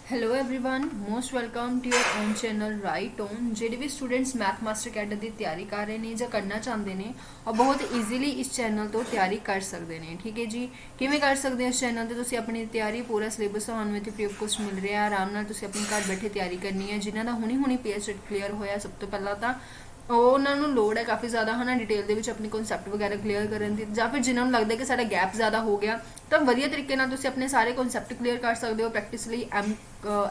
Hello everyone most welcome to your own channel right on ਜਿਹੜੇ ਵੀ students math master cadre ਦੀ ਤਿਆਰੀ ਕਰ ਰਹੇ ਨੇ ਜਾਂ ਕਰਨਾ ਚਾਹੁੰਦੇ ਨੇ ਉਹ ਬਹੁਤ ਈਜ਼ੀਲੀ ਇਸ ਚੈਨਲ ਤੋਂ ਤਿਆਰੀ ਕਰ ਸਕਦੇ ਨੇ। ਠੀਕ ਹੈ ਜੀ, ਕਿਵੇਂ ਕਰ ਸਕਦੇ ਹੋ? ਇਸ ਚੈਨਲ ਤੇ ਤੁਸੀਂ ਆਪਣੀ ਤਿਆਰੀ ਪੂਰਾ ਸਿਲੇਬਸ ਤੁਹਾਨੂੰ ਇੱਥੇ ਫ੍ਰੀ ਆਫ ਕੋਸਟ ਮਿਲ ਰਿਹਾ, ਆਰਾਮ ਨਾਲ ਤੁਸੀਂ ਆਪਣੇ ਘਰ ਬੈਠੇ ਤਿਆਰੀ ਕਰਨੀ ਹੈ। ਜਿਨ੍ਹਾਂ ਦਾ ਹੁਣੀ ਪੀਐਚ ਕਲੀਅਰ ਹੋਇਆ ਸਭ ਤੋਂ ਪਹਿਲਾਂ ਤਾਂ ਉਹਨਾਂ ਨੂੰ ਲੋੜ ਹੈ ਕਾਫੀ ਜ਼ਿਆਦਾ ਹੈ ਨਾ ਡਿਟੇਲ ਦੇ ਵਿੱਚ ਆਪਣੀ ਕਨਸੈਪਟ ਵਗੈਰਾ ਕਲੀਅਰ ਕਰਨ ਦੀ, ਜਾਂ ਫਿਰ ਜਿਨ੍ਹਾਂ ਨੂੰ ਲੱਗਦਾ ਕਿ ਸਾਡਾ ਗੈਪ ਜ਼ਿਆਦਾ ਹੋ ਗਿਆ ਤਾਂ ਵਧੀਆ ਤਰੀਕੇ ਨਾਲ ਤੁਸੀਂ ਆਪਣੇ ਸਾਰੇ ਕਨਸੈਪਟ ਕਲੀਅਰ ਕਰ ਸਕਦੇ ਹੋ। ਪ੍ਰੈਕਟਿਸ ਲਈ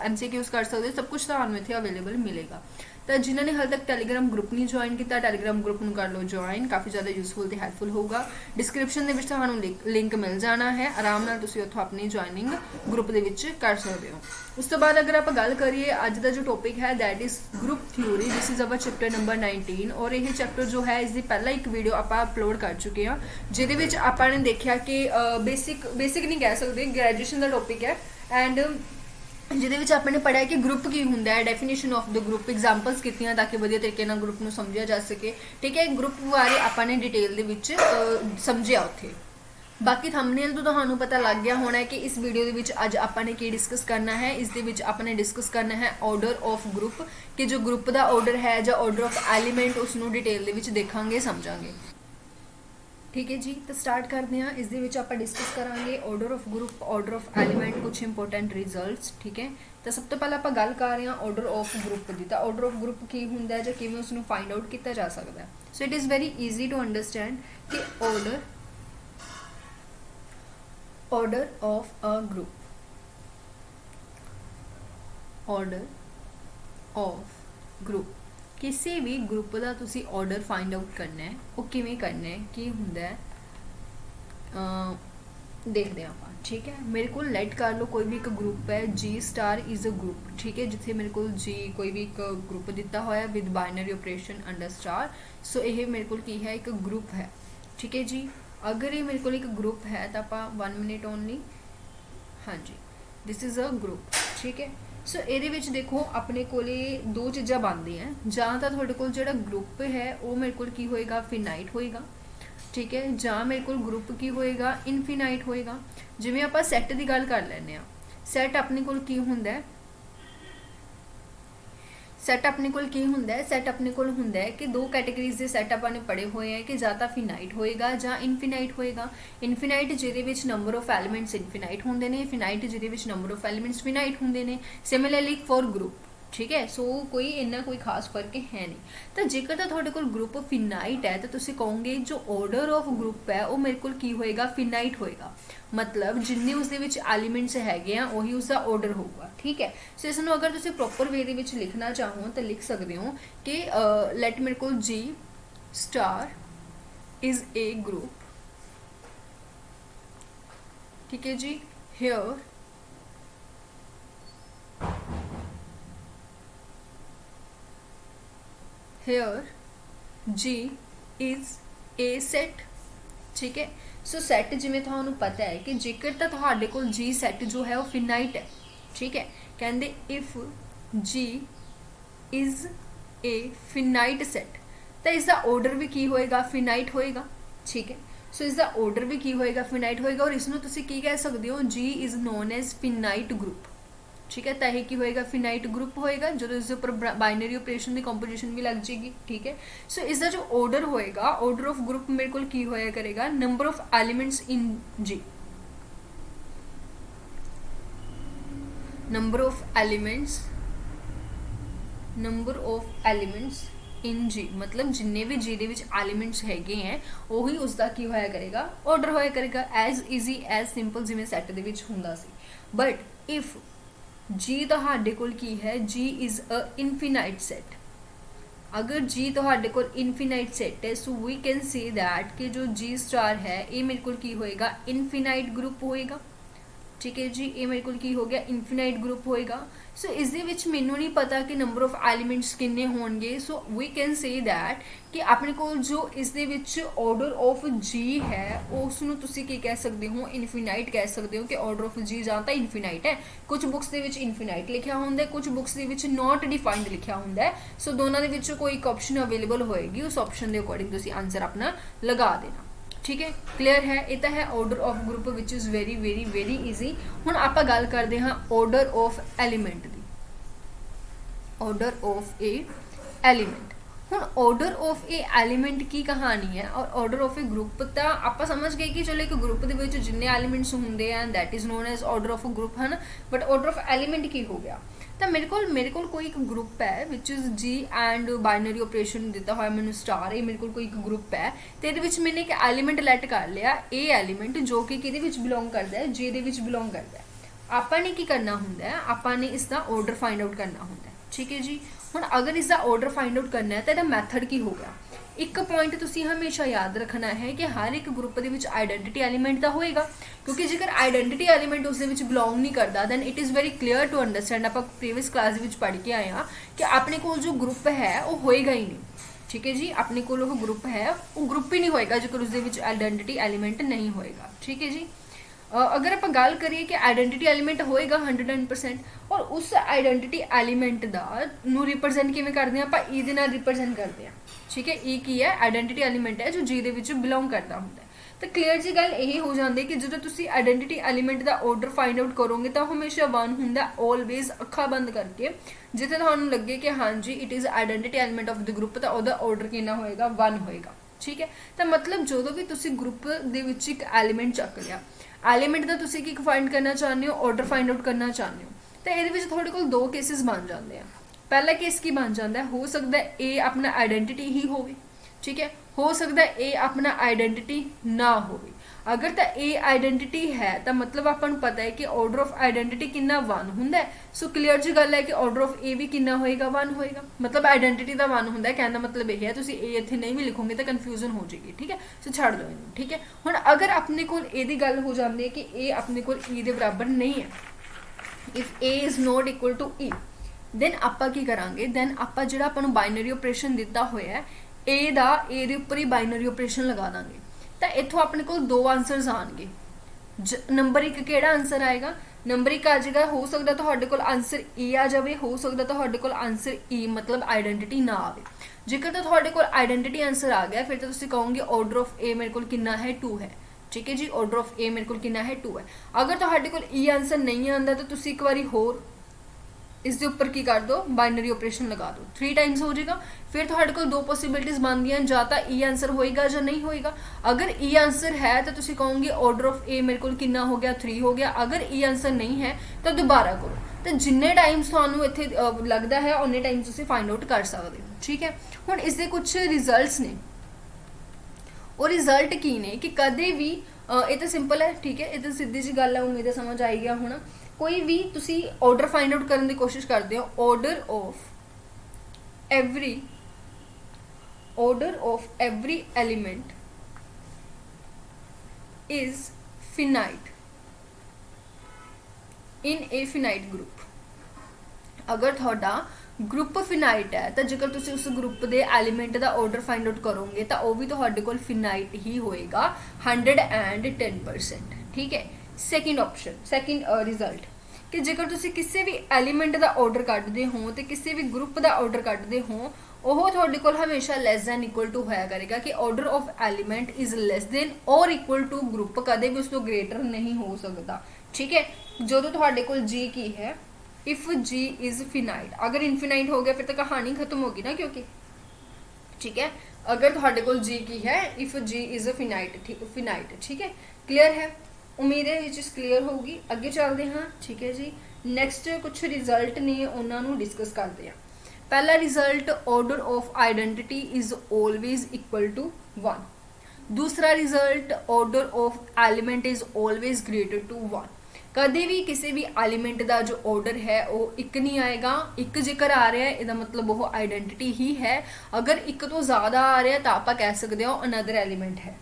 MCQs ਕਰ ਸਕਦੇ ਹੋ, ਸਭ ਕੁਝ ਤੁਹਾਨੂੰ ਇੱਥੇ ਅਵੇਲੇਬਲ ਮਿਲੇਗਾ। ਤਾਂ ਜਿਨ੍ਹਾਂ ਨੇ ਹਾਲੇ ਤੱਕ ਟੈਲੀਗ੍ਰਾਮ ਗਰੁੱਪ ਨਹੀਂ ਜੁਆਇਨ ਕੀਤਾ, ਟੈਲੀਗ੍ਰਾਮ ਗਰੁੱਪ ਨੂੰ ਕਰ ਲਓ ਜੁਆਇਨ, ਕਾਫੀ ਜ਼ਿਆਦਾ ਯੂਸਫੁਲ ਤੇ ਹੈਲਪਫੁਲ ਹੋਊਗਾ। ਡਿਸਕ੍ਰਿਪਸ਼ਨ ਦੇ ਵਿੱਚ ਤੁਹਾਨੂੰ ਲਿੰਕ ਮਿਲ ਜਾਣਾ ਹੈ, ਆਰਾਮ ਨਾਲ ਤੁਸੀਂ ਉੱਥੋਂ ਆਪਣੀ ਜੁਆਇਨਿੰਗ ਗਰੁੱਪ ਦੇ ਵਿੱਚ ਕਰ ਸਕਦੇ ਹੋ। ਉਸ ਤੋਂ ਬਾਅਦ ਅਗਰ ਆਪਾਂ ਗੱਲ ਕਰੀਏ ਅੱਜ ਦਾ ਜੋ ਟੌਪਿਕ ਹੈ that is group theory. This is our chapter number 19 ਔਰ ਇਹ ਚੈਪਟਰ ਜੋ ਹੈ ਇਸ ਦੀ ਪਹਿਲਾਂ ਇੱਕ ਵੀਡੀਓ ਆਪਾਂ ਅਪਲੋਡ ਕਰ ਚੁੱਕੇ ਹਾਂ, ਜਿਹਦੇ ਵਿੱਚ ਆਪਾਂ ਨੇ ਦੇਖਿਆ ਕਿ ਬੇਸਿਕ ਨਹੀਂ ਕਹਿ ਸਕਦੇ, ਗ੍ਰੈਜੂਏਸ਼ਨ ਦਾ ਟੌਪਿਕ ਹੈ ਐਂਡ ਜਿਹਦੇ ਵਿੱਚ ਆਪਾਂ ਨੇ ਪੜ੍ਹਿਆ ਕਿ ਗਰੁੱਪ ਕੀ ਹੁੰਦਾ ਹੈ, definition of the group, examples ਕੀਤੀਆਂ ਤਾਂ ਕਿ ਵਧੀਆ ਤਰੀਕੇ ਨਾਲ ਗਰੁੱਪ ਨੂੰ ਸਮਝਿਆ ਜਾ ਸਕੇ। ਠੀਕ ਹੈ, ਗਰੁੱਪ ਬਾਰੇ ਆਪਾਂ ਨੇ ਡਿਟੇਲ ਦੇ ਵਿੱਚ ਸਮਝਿਆ ਉੱਥੇ। ਬਾਕੀ ਥੰਬਨੇਲ ਤੋਂ ਤੁਹਾਨੂੰ ਪਤਾ ਲੱਗ ਗਿਆ ਹੋਣਾ ਹੈ ਕਿ ਇਸ ਵੀਡੀਓ ਦੇ ਵਿੱਚ ਅੱਜ ਆਪਾਂ ਨੇ ਕੀ ਡਿਸਕਸ ਕਰਨਾ ਹੈ। ਇਸ ਦੇ ਵਿੱਚ ਆਪਾਂ ਨੇ ਡਿਸਕਸ ਕਰਨਾ ਹੈ ਆਰਡਰ ਆਫ ਗਰੁੱਪ, ਕਿ ਜੋ ਗਰੁੱਪ ਦਾ ਆਰਡਰ ਹੈ ਜਾਂ ਆਰਡਰ ਆਫ ਐਲੀਮੈਂਟ ਉਸ ਨੂੰ ਡਿਟੇਲ ਦੇ ਵਿੱਚ ਦੇਖਾਂਗੇ, ਸਮਝਾਂਗੇ। ठीक है जी, तो स्टार्ट करते हैं। इस ਆਪਾਂ डिस्कस करांगे order of group, order of element, कुछ इंपोर्टेंट रिजल्ट्स। ठीक है, तो सब तो पहले आप गल कर रहे हैं ऑर्डर ऑफ ग्रुप की। तो ऑर्डर ऑफ ग्रुप की होंगे जो किवें उसनू फाइंड आउट किया जा सकता है। So it is very easy to understand कि order of a group, order of group किसी भी ग्रुप का तुसी ऑर्डर फाइंड आउट करना है, वो किवें करना है, की हुंदा है देखते हैं आप। ठीक है, मेरे को लेट कर लो कोई भी एक ग्रुप है, G star is a group. ठीक है, जिथे मेरे को G कोई भी एक ग्रुप दिता होया with binary operation under star. So ये मेरे को की है एक ग्रुप है। ठीक है जी, अगर ये मेरे को एक ग्रुप है तो आप 1 मिनट ओनली, हाँ जी, दिस इज़ अ ग्रुप। ठीक है, सो ये देखो अपने को दो चीज़ा बनदियां, जां तां तुहाडे कोल जिहड़ा ग्रुप है वो मेरे को की होएगा फिनाइट होएगा। ठीक है, जां मेरे को ग्रुप की होएगा इनफिनाइट होएगा। जिवें आपां सैट की गल कर लैंदे आ, सैट अपने कोल की हुंदा है, सैट अपने कोल की हुंदा है, सैट अपने कोल हुंदा है कि दो कैटेगरीज के सैट आपने पढ़े हुए हैं कि जां तां फिनाइट होएगा जां इनफिनाइट होएगा। इनफिनाइट जिहदे विच नंबर ऑफ एलिमेंट्स इनफिनाइट होंदे ने, फिनाइट जिहदे विच नंबर ऑफ एलिमेंट्स फिनाइट होंदे ने। Similarly for group. ठीक है, सो कोई इन्ना कोई खास फर्क है नहीं। तो जेकर तो थोड़े कोल ग्रुप फिनाइट है तो तुसी कहोगे जो ऑर्डर ऑफ ग्रुप है वो मेरे को की होएगा फिनाइट होएगा, मतलब जिन्ने उसदे विच एलिमेंट्स हैगे आ उही उसका ऑर्डर होगा। ठीक है, सो इसनूं अगर तुसी प्रॉपर वे दे विच लिखना चाहो तो लिख सकते हो कि लेट मेरे को G star is a group. ठीक है जी, here G is a set। ठीक है, सो सैट जिमें थानू पता है कि जेकर तो तुहाडे कोल G सैट जो है वो फिनाइट है। ठीक है, कहंदे if G is a finite set तो इसका ऑर्डर भी की होएगा फिनाइट होएगा। ठीक है, सो इसका ऑर्डर भी की होएगा फिनाइट होएगा और इसनूं तुसी की कह सकते हो G is known as finite group. ठीक है, तो यह की होएगा फिनाइट ग्रुप होएगा जो इसके ऊपर बाइनरी ऑपरेशन की कंपोजिशन भी लग जाएगी। ठीक है, सो इसका जो ऑर्डर होएगा, ऑर्डर ऑफ ग्रुप मेरे को की होया करेगा number of elements in G, number of elements in G, मतलब जिन्ने भी G दे विच एलिमेंट्स हैगे हैं वही उसका की होया करेगा ऑर्डर होया करेगा। एज ईजी एज सिंपल जिवें सैट दे विच हुंदा सी। बट इफ G तुहाडे कोल की है, G is a infinite set. अगर G तुहाडे कोल इनफिनाइट सैट है so we can say that कि जो G स्टार है ये मेरे को की होएगा इनफिनाइट ग्रुप होएगा। ठीक है जी, ये मेरे को की हो गया इनफिनाइट ग्रुप होएगा। सो इस दे विच मैनू नहीं पता कि नंबर ऑफ एलिमेंट्स किन्ने होणगे, so we can say that कि अपने को जो इस दे विच ऑर्डर ऑफ G है उसनू तुसी की कह सकते हो इनफिनाइट कह सकते हो कि ऑर्डर ऑफ G जां तां इनफिनाइट है। कुछ बुक्स दे विच इनफिनाइट लिखा हुंदा है, कुछ books they which not defined लिखा हुंदा है। सो दोनों दे विच कोई एक ऑप्शन अवेलेबल होएगी, उस ऑप्शन के अकॉर्डिंग तुसी आंसर अपना लगा देना। ठीक है, क्लियर है। ये तो है order of group which is very very very easy. हुण आपां गल करते हाँ ऑर्डर ऑफ एलीमेंट की। ऑर्डर ऑफ ए एलीमेंट, हुण ऑर्डर ऑफ ए एलीमेंट की कहानी है और ऑर्डर ऑफ ए ग्रुप तो आप समझ गए कि चलो एक ग्रुप के विच जिन्ने एलीमेंट्स होंगे हैं that is known as order of a group है ना। बट ऑर्डर ऑफ एलीमेंट की हो गया, तो मेरे को कोई एक ग्रुप है which is G and binary operation दिता हुआ मैंने स्टार, ये मेरे को कोई एक ग्रुप है तो ये मैंने एक एलीमेंट लैट कर लिया ए एलीमेंट जो कि बिलोंग करता है जे दे बिलोंग करता है। आपने की करना होंगे, आपने इसका ऑर्डर फाइंड आउट करना होंगे, ठीक है जी। हुण अगर इसका ऑर्डर फाइंड आउट करना है तो यदा मैथड की हो गया। एक पॉइंट तुसी हमेशा याद रखना है कि हर एक ग्रुप के आइडेंटिटी एलीमेंट तो होएगा, क्योंकि जेकर आइडेंटिटी एलीमेंट उस बिलोंग नहीं करता then it is very clear to understand. आप प्रीवियस क्लास पढ़ के आए हैं कि अपने को जो ग्रुप है वो होएगा ही नहीं, ठीक है जी। अपने को ग्रुप है वो ग्रुप ही नहीं होएगा जेकर उस आइडेंटिटी एलीमेंट नहीं होएगा, ठीक है जी। अगर आप गल करिए कि आइडेंटिटी एलीमेंट होएगा 100% और उस आइडेंटिटी एलीमेंट का रिप्रजेंट किवें करते हैं, आप ई दे नाल रिप्रजेंट करते हैं, ठीक है। ई की है आइडेंटिटी एलीमेंट है जो जी दे विच बिलोंग करता होंगे। तो क्लीयर जी गल यही हो जाती है कि जो तुसी आइडेंटिटी एलीमेंट का ऑर्डर फाइंड आउट करोगे तो हमेशा 1 होंगे ऑलवेज अखा बंद करके, जिथे तुहानूं लगे कि हाँ जी it is identity element of the group तो वह ऑर्डर कितना होएगा 1 होएगा, ठीक है। तो मतलब जो भी तुसी ग्रुप दे विच एक एलीमेंट चक लिया, एलीमेंट का तुसी की फाइंड करना चाहते हो, ऑर्डर फाइंड आउट करना चाहते हो, तो ये थोड़े को 2 केसिस बन जाते हैं। पहला केस की बन जाता है, हो सकता है ए अपना आइडेंटिटी ही हो, ठीक है, हो सकता है ए अपना आइडेंटिटी ना हो। अगर तो ए आइडेंटिटी है तो मतलब अपन पता है कि ऑर्डर ऑफ आइडेंटिटी कितना 1 होंगे। सो क्लीयर जी गल है कि ऑर्डर ऑफ ए भी कितना होएगा 1 होएगा, मतलब आइडेंटिटी का 1 होंगे। कहना मतलब यह है तुम ए इतने नहीं भी लिखोगे तो कन्फ्यूजन हो जाएगी, ठीक है। सो छड़ दो इन्हों, ठीक है। हुण अगर अपने को ए दी गल हो जाती है कि ए अपने को ई के बराबर नहीं है, if a is not equal to e, then आपां की करांगे, दैन आपां जिहड़ा आपां नूं बाइनरी ऑपरेशन दिता होया ए दा ए दे उपर ही बाइनरी ऑपरेशन लगा देंगे। तो इत्थों अपने को 2 आंसरस आएंगे। नंबर 1 केड़ा आंसर आएगा, नंबर 1 आ जाएगा, हो सकता तुहाडे कोल आंसर ए आ जाए, हो सकता तुहाडे कोल आंसर ई मतलब आइडेंटिटी ना आए। जेकर तो तुहाडे कोल आइडेंटिटी आंसर आ गया फिर तो तुसीं कहोगे ऑर्डर ऑफ ए मेरे कोल कितना है 2 है, ठीक है जी। ऑर्डर ऑफ ए मेरे कोल कितना है 2 है। अगर तुहाडे कोल ई आंसर नहीं आता तो तुसीं एक बारी होर इस दे उपर की कर दो, बाइनरी ऑपरेशन लगा दो, 3 टाइम्स हो जाएगा। फिर तुहाडे कोल 2 पॉसिबिलिटीज़ बनदियां, या तो ई आंसर होएगा या नहीं होएगा। अगर ई आंसर है तो तुसीं कहोगे ऑर्डर ऑफ ए मेरे कोल कितना हो गया 3 हो गया। अगर ई आंसर नहीं है तो दोबारा करो, तो जिन्ने टाइम्स तुहानूं इत्थे लगता है उन्ने टाइम्स तुसीं फाइंड आउट कर सकते हो, ठीक है। हुण इसके कुछ रिजल्ट्स ने, और रिजल्ट की ने कि कदे भी ये तो सिंपल है, ठीक है, ये तो सीधी जी गल है, उम्मीद है समझ आई गया होना। कोई भी तुसी ऑर्डर फाइंड आउट करने की कोशिश करते हो, order of every element is finite in A finite group. अगर थोड़ा ग्रुप फिनाइट है तो जेकर तुसी उस ग्रुप के एलीमेंट का ऑर्डर फाइंड आउट करोगे तो वह भी तुहाडे कोल फिनाइट ही होएगा 110%, ठीक है। सैकेंड ऑप्शन, सैकेंड रिजल्ट कि जेकर तुसी किसी भी एलीमेंट का ऑर्डर कटते हो तो किसी भी ग्रुप का ऑर्डर कटते हो वह थोड़े को हमेशा लैस दैन इक्वल टू होया करेगा कि order of element is less than और इक्वल टू ग्रुप, कदे भी उस तो ग्रेटर नहीं हो सकता, ठीक है। जो तो थोड़े को जी की है इफ जी इज फिनाइट, अगर इनफिनाइट हो गया फिर तो कहानी खत्म होगी ना, क्योंकि ठीक है। अगर थोड़े को जी की है इफ जी इज फिनाइट, ठीक है, क्लियर है। उम्मीद है ये चीज़ क्लीयर होगी। अगे चलते हाँ, ठीक है जी। नैक्सट कुछ रिजल्ट ने उन्होंने डिस्कस करते हैं। पहला result order of identity is always equal to 1। दूसरा result order of element is always greater to 1। कदे भी किसी भी एलीमेंट का जो ऑर्डर है वो एक नहीं आएगा, एक जेकर आ रहा है इसका मतलब वो आइडेंटिटी ही है। अगर एक तो ज़्यादा आ रहा है तो आप कह सकते हो अनदर एलीमेंट है,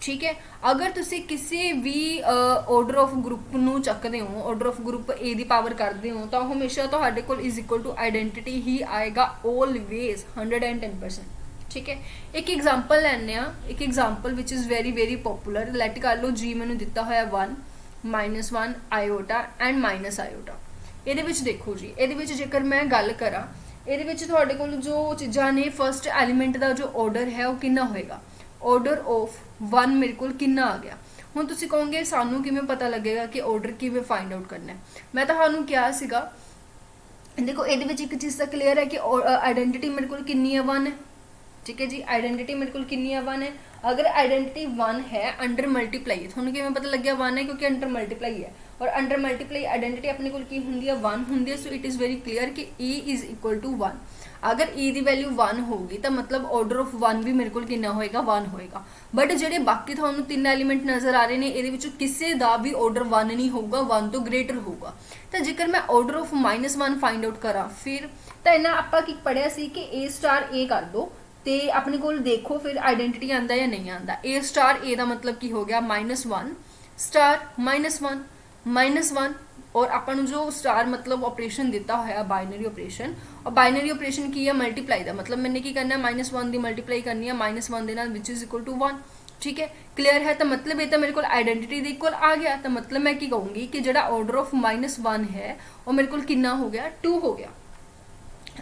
ठीक है। अगर तुसी किसी भी ऑर्डर ऑफ ग्रुप नू चकते हो, ऑर्डर ऑफ ग्रुप ए दी पावर करते हो तो हमेशा तुहाडे कोल इज इक्वल टू आइडेंटिटी ही आएगा ऑलवेज 110%, ठीक है। एक एग्जाम्पल लैने आ, एक example which is very very popular. Let कर लो जी मैंने दिता होया 1 -1 आयोटा एंड माइनस आयोटा। ये देखो जी, ये जेकर मैं गल करा ये थोड़े को जो चीज़ा ने फर्स्ट एलीमेंट का जो ऑर्डर है वो कितना होएगा, ਆਰਡਰ ਆਫ 1 ਮੇਰੇ ਕੋਲ ਕਿੰਨਾ ਆ ਗਿਆ। ਹੁਣ ਤੁਸੀਂ ਕਹੋਗੇ ਸਾਨੂੰ ਕਿਵੇਂ ਪਤਾ ਲੱਗੇਗਾ ਕਿ ਆਰਡਰ ਕਿਵੇਂ ਫਾਈਂਡ ਆਊਟ ਕਰਨਾ ਹੈ। ਮੈਂ ਤੁਹਾਨੂੰ ਕਿਹਾ ਸੀਗਾ, देखो ये एक चीज़ तो क्लीयर है कि आइडेंटिटी मेरे को कितनी है 1 है, ठीक है जी। आइडेंटिटी मेरे को कितनी है 1 है। अगर आइडेंटिटी 1 है अंडर मल्टीप्लाई है, थोड़ा किवें पता लग गया 1 है क्योंकि अंडर मल्टीप्लाई है, और अंडर मल्टीप्लाई आइडेंटिटी अपने को की होंगी है 1 होंगी है। So it is very clear कि E इज़ इक्वल टू 1। अगर E की वैल्यू 1 होगी तो मतलब ऑर्डर ऑफ 1 भी मेरे को कितना होएगा 1 होएगा। बट ਜਿਹੜੇ बाकी ਤੁਹਾਨੂੰ 3 एलिमेंट नज़र आ रहे हैं ਇਹਦੇ ਵਿੱਚੋਂ ਕਿਸੇ ਦਾ भी ऑर्डर 1 नहीं होगा, 1 तो ग्रेटर होगा। तो जेकर मैं ऑर्डर ऑफ -1 फाइंड आउट करा फिर तो इन्ना आपां की पढ़िया सी कि A स्टार A कर दो तो अपने को देखो फिर आइडेंटिटी आंदा या नहीं आंदा। A स्टार A का मतलब की हो गया -1 स्टार -1 और अपन जो स्टार मतलब ऑपरेशन दिता होया बाइनरी ऑपरेशन, और बाइनरी ऑपरेशन की है मल्टीप्लाई का मतलब मैंने की करना है -1 की मल्टीप्लाई करनी है -1 के नाल विच इज इक्वल टू 1, ठीक है। क्लियर है। तो मतलब ये तो मेरे को आइडेंटिटी के इक्वल आ गया। तो मतलब मैं की कहूँगी कि जो ऑर्डर ऑफ -1 है वो मेरे को कितना हो गया 2 हो गया।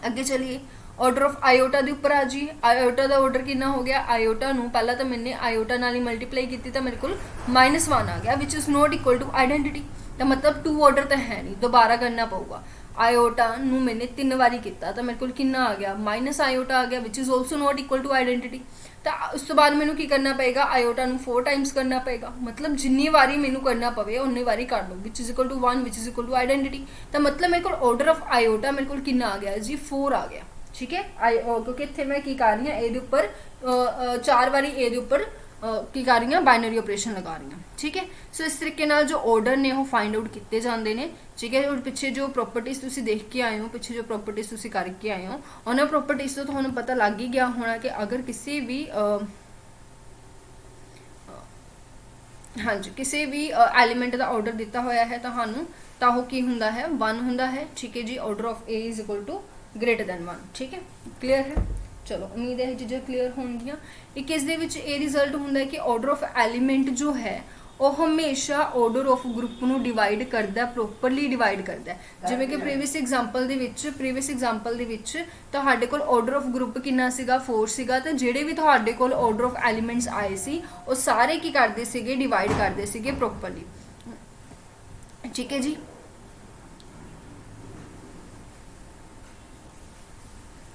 अगे चलिए ऑर्डर ऑफ आयोटा के उपर आ जी। आयोटा का ऑर्डर कितना हो गया, आयोटा नू पहला तो मैंने आयोटा नाल ही मल्टीप्लाई की तो मेरे को -1 आ गया which is not equal to identity. तो मतलब 2 ऑर्डर तो है नहीं, दोबारा करना पऊगा। आयोटा नू मैंने 3 बारी किया तो मेरे को कितना आ गया माइनस आयोटा आ गया which is also not equal to identity. तो उस तो बाद मैनू की करना पेगा आयोटा नू 4 टाइम्स करना पेगा, मतलब जिन्नी बारी मैनू करना पवे उन्नी बारी कर लो which is equal to 1 which is equal to identity. तो मतलब मेरे को ऑर्डर ऑफ आयोटा मेरे को कितना आ गया जी 4 आ गया, ठीक है। क्योंकि इतने मैं की कर रही हूँ ये उपर 4 बारी ये उपर की कर रही हूँ बाइनरी ऑपरेशन लगा रही हूँ, ठीक है। सो इस तरीके नाल जो ऑर्डर ने वो फाइंड आउट किए जाते हैं, ठीक है। और पिछे जो प्रॉपर्टीज़ तुसी देख के आए हो, पिछे जो प्रॉपर्टीज़ तुसी करके आए हो उन्होंने प्रॉपर्टीज़ तो तुहानू पता लग ही गया होना कि अगर किसी भी हाँ जी किसी भी एलीमेंट का ऑर्डर दिता होया है तो वो की हुंदा है 1 हुंदा है, ठीक है जी। Order of A is equal to greater than 1, ठीक है। क्लियर है। चलो उम्मीद है चीज़ें क्लीयर होंगियां। एक इस ये रिजल्ट होंदा है कि ऑर्डर ऑफ एलीमेंट जो है वो हमेशा ऑर्डर ऑफ ग्रुप को डिवाइड करता है, प्रॉपरली डिवाइड करता है। जिवें कि प्रीवियस एग्जाम्पल तुहाडे कोल ऑर्डर ऑफ ग्रुप कितना सीगा 4 सीगा, तो जिहड़े भी तुहाडे कोल ऑर्डर ऑफ एलीमेंट्स आए सी वो सारे की करते सीगे डिवाइड करते सीगे प्रॉपरली, ठीक है जी।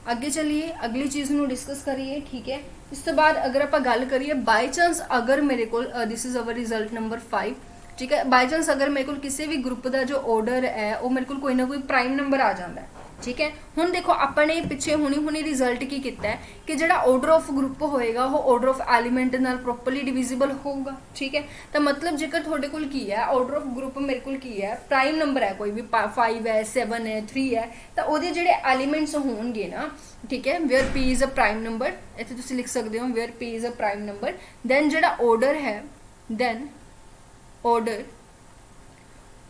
अगे चलिए अगली चीज़ नू डिस्कस करिए, ठीक है। इस तो बाद अगर आप गल करिए बाय चांस अगर मेरे को this is our result number 5, ठीक है। बाय चांस अगर मेरे को किसी भी ग्रुप का जो ऑर्डर है वो मेरे को कोई ना कोई प्राइम नंबर आ जाता है, ठीक है। हुण देखो अपने पिछे हुणी रिजल्ट की किया है कि जो ऑर्डर ऑफ ग्रुप होएगा वो ऑर्डर ऑफ एलीमेंट नाल प्रॉपरली डिविजिबल होगा, ठीक है। तो मतलब जेकर थोड़े कोल की है ऑर्डर ऑफ ग्रुप मेरे को की है प्राइम नंबर है कोई भी 5 है 7 है 3 है तो वो जो एलीमेंट्स होंगे ना, ठीक है। Where P is a prime number इतने तुम लिख सकते हो where P is a prime number, then जो ऑर्डर है then order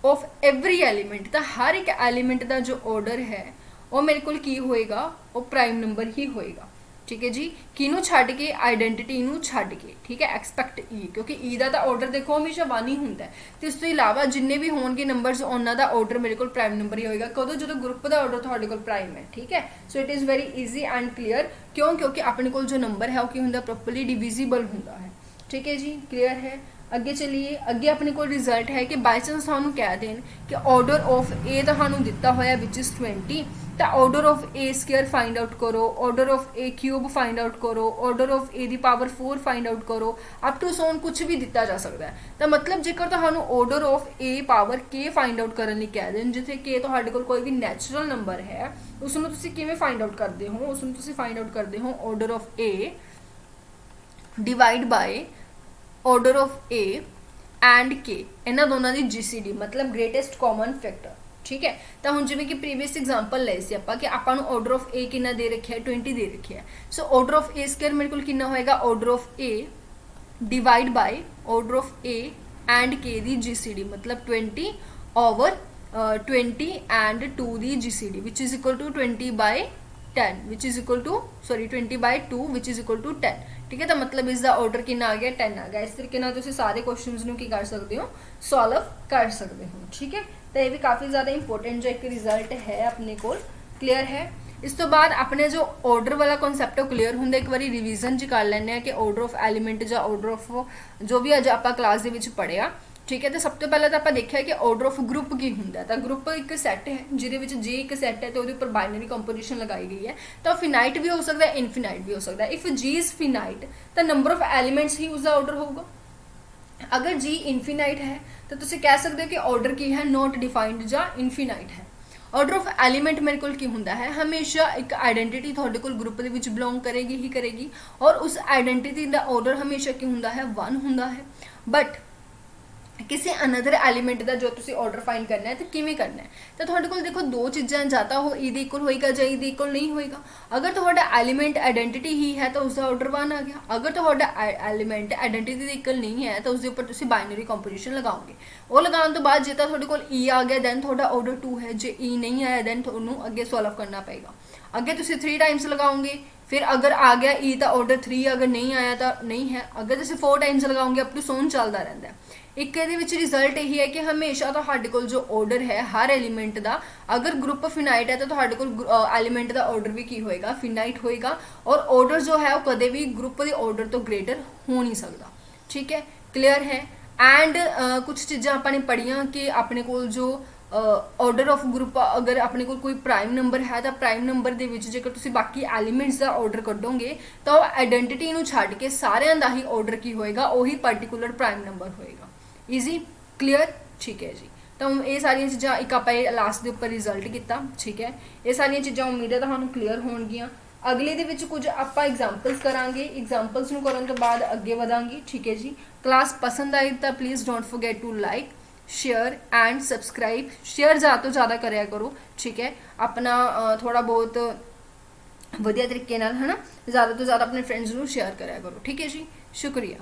of every element, तो हर एक एलीमेंट का जो ऑर्डर है वो मेरे को की होएगा वो प्राइम नंबर ही होएगा, ठीक है जी। किनू छड्ड के आइडेंटिटी नू छड्ड के, ठीक है। एक्सपैक्ट E क्योंकि E का तो ऑर्डर देखो हमेशा 1 ही होंदा है, तो इस तो इलावा जिन्ने भी होंगे नंबर्स उन्हों का ऑर्डर मेरे को प्राइम नंबर ही होएगा। कदों जो ग्रुप का ऑर्डर थोड़े को प्राइम है, ठीक है। So it is very easy and clear क्यों क्योंकि अपने को जो नंबर है वो की होंदा प्रॉपरली डिविजिबल होंदा है, ठीक है जी। क्लियर है। अगे चलिए अगे अपने को रिजल्ट है कि बाय चांस सानू कह दें कि ऑर्डर ऑफ A तो दिता होया विच इज़ 20, तो order of A² find out करो, order of A³ find out करो, ऑर्डर ऑफ A दी पावर 4 फाइंड आउट करो, अप टू सोन कुछ भी दिता जा सकता है। तो मतलब जेकर तो order of A power K find out करने कह दें जिथे K तो कोई भी नैचुरल नंबर है उसनों तुसी किवें फाइंड आउट करते हो, उसनों तुसी फाइंड आउट करते हो order of A divide by order of A and K, इन्होंने दोनों की GCD मतलब ग्रेटेस्ट कॉमन फैक्टर, ठीक है। तो हम जिवें कि प्रीवियस एग्जाम्पल ले सी आपां कि आपां नूं ऑर्डर ऑफ A कितना दे रखा है 20 दे रखा है। सो ऑर्डर ऑफ A² मेरे को कितना होएगा order of A divide by order of A and K दी GCD मतलब 20 ओवर 20 एंड 2 दी GCD which is equal to 20/10 which is equal to 20/2 which is equal to 10, ठीक है। तो मतलब इसका ऑर्डर कितना आ गया 10 आ गया। इस तरीके नाल तुसीं सारे क्वेश्चंस नूं की कर सकते हो सॉल्व कर सकते हो, ठीक है। तो ये भी काफ़ी ज़्यादा इंपॉर्टेंट जो एक रिजल्ट है अपने को। क्लियर है। ਇਸ ਤੋਂ ਬਾਅਦ ਆਪਣੇ ਜੋ ਆਰਡਰ ਵਾਲਾ ਕਨਸੈਪਟ ਉਹ ਕਲੀਅਰ ਹੁੰਦਾ, ਇੱਕ ਵਾਰੀ ਰਿਵੀਜ਼ਨ ਚ ਕਰ ਲੈਂਦੇ ਆ ਕਿ ਆਰਡਰ ਆਫ ਐਲੀਮੈਂਟ ਜਾਂ ਆਰਡਰ ਆਫ ਜੋ ਵੀ ਅੱਜ ਆਪਾਂ ਕਲਾਸ ਦੇ ਵਿੱਚ ਪੜ੍ਹਿਆ। ਠੀਕ ਹੈ, ਤਾਂ ਸਭ ਤੋਂ ਪਹਿਲਾਂ ਤਾਂ ਆਪਾਂ ਦੇਖਿਆ ਕਿ ਆਰਡਰ ਆਫ ਗਰੁੱਪ ਕੀ ਹੁੰਦਾ। ਤਾਂ ਗਰੁੱਪ ਇੱਕ ਸੈੱਟ ਹੈ ਜਿਹਦੇ ਵਿੱਚ ਜੇ ਇੱਕ ਸੈੱਟ ਹੈ ਤੇ ਉਹਦੇ ਉੱਪਰ ਬਾਈਨਰੀ ਕੰਪੋਜੀਸ਼ਨ ਲਗਾਈ ਗਈ ਹੈ, ਤਾਂ ਫਿਨਾਈਟ ਵੀ ਹੋ ਸਕਦਾ ਹੈ, ਇਨਫਿਨਾਈਟ ਵੀ ਹੋ ਸਕਦਾ ਹੈ। ਇਫ ਜੀ ਇਜ਼ ਫਿਨਾਈਟ ਤਾਂ ਨੰਬਰ ਆਫ ਐਲੀਮੈਂਟਸ ਹੀ ਉਸਦਾ ਆਰਡਰ ਹੋਊਗਾ। ਅਗਰ ਜੀ ਇਨਫਿਨਾਈਟ ਹੈ ਤਾਂ ਤੁਸੀਂ ਕਹਿ ਸਕਦੇ ਹੋ ਕਿ ਆਰਡਰ ਕੀ ਹੈ, ਨੋਟ ਡਿਫਾਈਨਡ ਜਾਂ ਇਨਫਿਨਾਈਟ ਹੈ। ਆਰਡਰ ਆਫ ਐਲੀਮੈਂਟ ਮੇਰੇ ਕੋਲ ਕੀ ਹੁੰਦਾ ਹੈ, ਹਮੇਸ਼ਾ ਇੱਕ ਆਇਡੈਂਟੀਟੀ ਤੁਹਾਡੇ ਕੋਲ ਗਰੁੱਪ ਦੇ ਵਿੱਚ ਬਿਲੋਂਗ ਕਰੇਗੀ ਹੀ ਕਰੇਗੀ, ਔਰ ਉਸ ਆਇਡੈਂਟੀਟੀ ਦਾ ਆਰਡਰ ਹਮੇਸ਼ਾ ਕੀ ਹੁੰਦਾ ਹੈ, 1 ਹੁੰਦਾ ਹੈ। ਬਟ ਕਿਸੇ ਅਨਦਰ ਐਲੀਮੈਂਟ ਦਾ ਜੋ ਤੁਸੀਂ ਆਰਡਰ ਫਾਈਂਡ ਕਰਨਾ ਹੈ ਤਾਂ ਕਿਵੇਂ ਕਰਨਾ ਹੈ, ਤਾਂ ਤੁਹਾਡੇ ਕੋਲ ਦੇਖੋ ਦੋ ਚੀਜ਼ਾਂ, ਜਾਂ ਤਾਂ ਉਹ ਇਹਦੇ ਇਕੁਅਲ ਹੋਏਗਾ ਜਾਂ ਇਹਦੇ ਇਕੁਅਲ ਨਹੀਂ ਹੋਏਗਾ। ਅਗਰ ਤੁਹਾਡਾ ਐਲੀਮੈਂਟ ਆਇਡੈਂਟੀਟੀ ਹੀ ਹੈ ਤਾਂ ਉਸਦਾ ਆਰਡਰ 1 ਆ ਗਿਆ। ਅਗਰ ਤੁਹਾਡਾ ਐਲੀਮੈਂਟ ਆਇਡੈਂਟੀਟੀ ਦੇ ਇਕੁਅਲ ਨਹੀਂ ਹੈ ਤਾਂ ਉਸਦੇ ਉੱਪਰ ਤੁਸੀਂ ਬਾਈਨਰੀ ਕੰਪੋਜੀਸ਼ਨ ਲਗਾਓਗੇ। ਉਹ ਲਗਾਉਣ ਤੋਂ ਬਾਅਦ ਜੇ ਤਾਂ ਤੁਹਾਡੇ ਕੋਲ ਈ ਆ ਗਿਆ ਦੈਨ ਤੁਹਾਡਾ ਆਰਡਰ 2 ਹੈ, ਜੇ ਈ ਨਹੀਂ ਆਇਆ ਦੈਨ ਤੁਹਾਨੂੰ ਅੱਗੇ ਸੋਲਵ ਕਰਨਾ ਪਏਗਾ। ਅੱਗੇ ਤੁਸੀਂ 3 ਟਾਈਮਸ ਲਗਾਓਗੇ, ਫਿਰ ਅਗਰ ਆ ਗਿਆ ਈ ਤਾਂ ਆਰਡਰ 3, ਅਗਰ ਨਹੀਂ ਆਇਆ ਤਾਂ ਨਹੀਂ ਹੈ। ਅਗਰ ਤੁਸੀਂ 4 ਟਾਈਮਸ ਲਗਾਓਗੇ ਅਪ ਟੂ ਸੋਨ ਚੱਲਦਾ ਰਹਿੰਦਾ ਹੈ। ਇੱਕ ਇਹਦੇ ਵਿੱਚ ਰਿਜ਼ਲਟ ਇਹੀ ਹੈ ਕਿ ਹਮੇਸ਼ਾ ਤੁਹਾਡੇ ਕੋਲ ਜੋ ਆਰਡਰ ਹੈ ਹਰ ਐਲੀਮੈਂਟ ਦਾ, ਅਗਰ ਗਰੁੱਪ ਫਿਨਾਈਟ ਹੈ ਤਾਂ ਤੁਹਾਡੇ ਕੋਲ ਐਲੀਮੈਂਟ ਦਾ ਆਰਡਰ ਵੀ ਕੀ ਹੋਏਗਾ, ਫਿਨਾਈਟ ਹੋਏਗਾ। ਔਰ ਆਰਡਰ ਜੋ ਹੈ ਉਹ ਕਦੇ ਵੀ ਗਰੁੱਪ ਦੇ ਆਰਡਰ ਤੋਂ ਗ੍ਰੇਟਰ ਹੋ ਨਹੀਂ ਸਕਦਾ। ਠੀਕ ਹੈ, ਕਲੀਅਰ ਹੈ। ਐਂਡ ਕੁਝ ਚੀਜ਼ਾਂ ਆਪਾਂ ਨੇ ਪੜ੍ਹੀਆਂ ਕਿ ਆਪਣੇ ਕੋਲ ਜੋ ਆਰਡਰ ਆਫ ਗਰੁੱਪ, ਅਗਰ ਆਪਣੇ ਕੋਲ ਕੋਈ ਪ੍ਰਾਈਮ ਨੰਬਰ ਹੈ ਤਾਂ ਪ੍ਰਾਈਮ ਨੰਬਰ ਦੇ ਵਿੱਚ ਜੇਕਰ ਤੁਸੀਂ ਬਾਕੀ ਐਲੀਮੈਂਟਸ ਦਾ ਆਰਡਰ ਕੱਢੋਗੇ ਤਾਂ ਉਹ ਆਇਡੈਂਟੀਟੀ ਨੂੰ ਛੱਡ ਕੇ ਸਾਰਿਆਂ ਦਾ ਹੀ ਆਰਡਰ ਕੀ ਹੋਏਗਾ, ਉਹੀ ਪਾਰਟਿਕੂਲਰ ਪ੍ਰਾਈਮ ਨੰਬਰ ਹੋਏਗਾ। ਈਜ਼ੀ, ਕਲੀਅਰ, ਠੀਕ ਹੈ ਜੀ। ਤਾਂ ਇਹ ਸਾਰੀਆਂ ਚੀਜ਼ਾਂ, ਇੱਕ ਆਪਾਂ ਇਹ ਲਾਸਟ ਦੇ ਉੱਪਰ ਰਿਜ਼ਲਟ ਕੀਤਾ। ਠੀਕ ਹੈ, ਇਹ ਸਾਰੀਆਂ ਚੀਜ਼ਾਂ ਉਮੀਦ ਹੈ ਤੁਹਾਨੂੰ ਕਲੀਅਰ ਹੋਣਗੀਆਂ। ਅਗਲੇ ਦੇ ਵਿੱਚ ਕੁਝ ਆਪਾਂ ਐਗਜ਼ਾਮਪਲਸ ਕਰਾਂਗੇ, ਐਗਜ਼ਾਮਪਲਸ ਨੂੰ ਕਰਨ ਤੋਂ ਬਾਅਦ ਅੱਗੇ ਵਧਾਂਗੇ। ਠੀਕ ਹੈ ਜੀ, ਕਲਾਸ ਪਸੰਦ ਆਈ ਤਾਂ please don't forget to like, share and subscribe. Share ਜ਼ਿਆਦਾ ਤੋਂ ਜ਼ਿਆਦਾ ਕਰਿਆ ਕਰੋ। ਠੀਕ ਹੈ, ਆਪਣਾ ਥੋੜਾ ਬਹੁਤ ਵਧੀਆ ਤਰੀਕੇ ਨਾਲ, ਹੈ ਨਾ, ਜ਼ਿਆਦਾ ਤੋਂ ਜ਼ਿਆਦਾ ਆਪਣੇ ਫਰੈਂਡਸ ਨੂੰ ਸ਼ੇਅਰ ਕਰਿਆ ਕਰੋ। ਠੀਕ ਹੈ ਜੀ, ਸ਼ੁਕਰੀਆ।